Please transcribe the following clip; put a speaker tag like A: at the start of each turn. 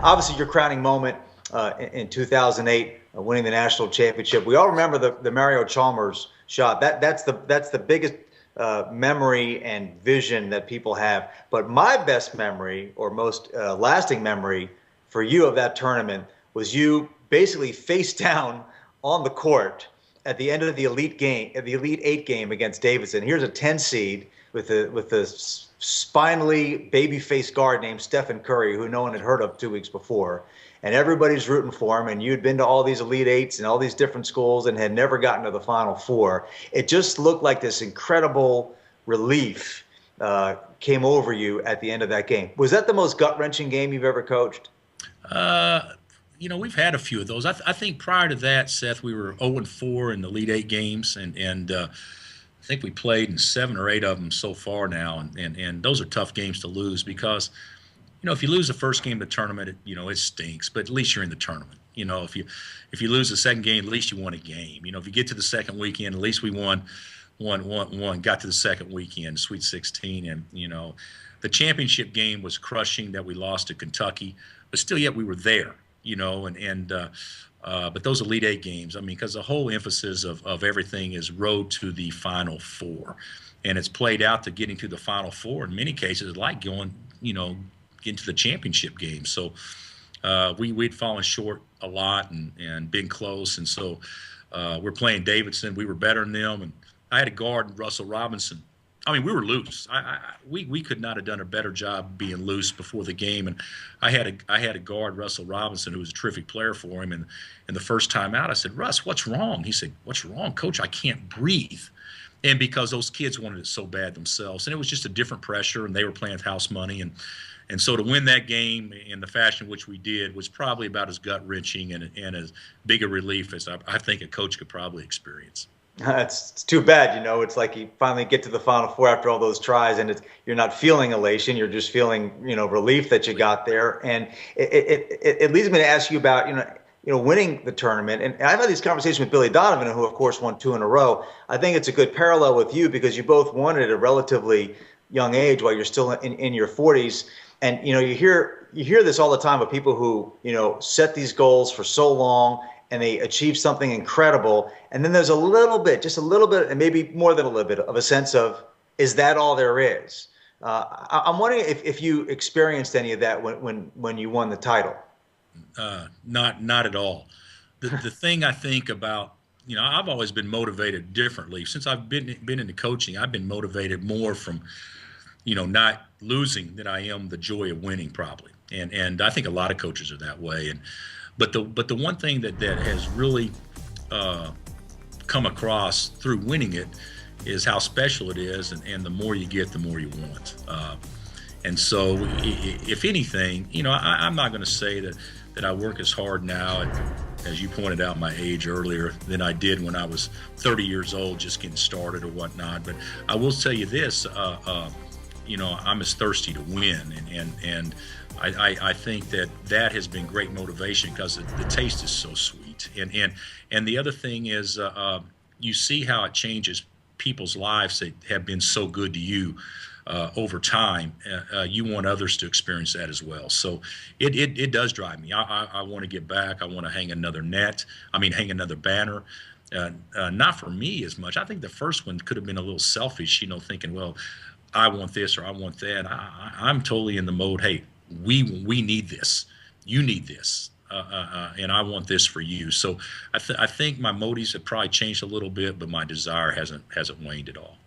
A: obviously your crowning moment in 2008, winning the national championship. We all remember the Mario Chalmers shot. That's the biggest memory and vision that people have. But my best memory, or most lasting memory for you of that tournament, was you basically face down on the court at the end of the Elite Eight game against Davidson. Here's a 10 seed with a spinally baby-faced guard named Stephen Curry, who no one had heard of 2 weeks before. And everybody's rooting for him, and you'd been to all these Elite Eights and all these different schools and had never gotten to the Final Four. It just looked like this incredible relief came over you at the end of that game. Was that the most gut-wrenching game you've ever coached?
B: We've had a few of those. I think prior to that, Seth, we were 0-4 in the Elite Eight games, and I think we played in 7 or 8 of them so far now, and those are tough games to lose because, if you lose the first game of the tournament, it stinks, but at least you're in the tournament. If you lose the second game, at least you won a game. If you get to the second weekend, at least we got to the second weekend, Sweet 16, and the championship game was crushing that we lost to Kentucky, but still yet we were there. But those Elite Eight games, because the whole emphasis of everything is road to the Final Four, and it's played out to getting to the Final Four in many cases like going, getting to the championship game. So we'd fallen short a lot and been close, and so we're playing Davidson. We were better than them, and I had a guard, Russell Robinson. We were loose. We could not have done a better job being loose before the game. And I had a guard, Russell Robinson, who was a terrific player for him. And the first time out, I said, "Russ, what's wrong?" He said, "What's wrong, Coach? I can't breathe." And because those kids wanted it so bad themselves, and it was just a different pressure, and they were playing with house money, and so to win that game in the fashion which we did was probably about as gut wrenching and as big a relief as I think a coach could probably experience.
A: It's too bad, It's like you finally get to the Final Four after all those tries, and you're not feeling elation. You're just feeling, relief that you got there. And it leads me to ask you about, winning the tournament. And I've had these conversations with Billy Donovan, who of course won 2 in a row. I think it's a good parallel with you because you both won at a relatively young age while you're still in your 40s. And you hear this all the time with people who set these goals for so long, and they achieve something incredible. And then there's just a little bit, and maybe more than a little bit of a sense of, is that all there is? I'm wondering if you experienced any of that when you won the title.
B: Not at all. The thing I think about, I've always been motivated differently. Since I've been into coaching, I've been motivated more from, not losing than I am the joy of winning probably. And I think a lot of coaches are that way. But the one thing that has really come across through winning it is how special it is, and the more you get, the more you want. And so, if anything, I'm not going to say that I work as hard now, as you pointed out my age earlier, than I did when I was 30 years old, just getting started or whatnot. But I will tell you this, I'm as thirsty to win, and I think that has been great motivation because the taste is so sweet. And the other thing is you see how it changes people's lives that have been so good to you over time. You want others to experience that as well. So it does drive me. I want to get back. I want to hang another hang another banner. Not for me as much. I think the first one could have been a little selfish, thinking, well, I want this or I want that. I'm totally in the mode, hey, we need this. You need this. And I want this for you. So I think my motives have probably changed a little bit, but my desire hasn't waned at all.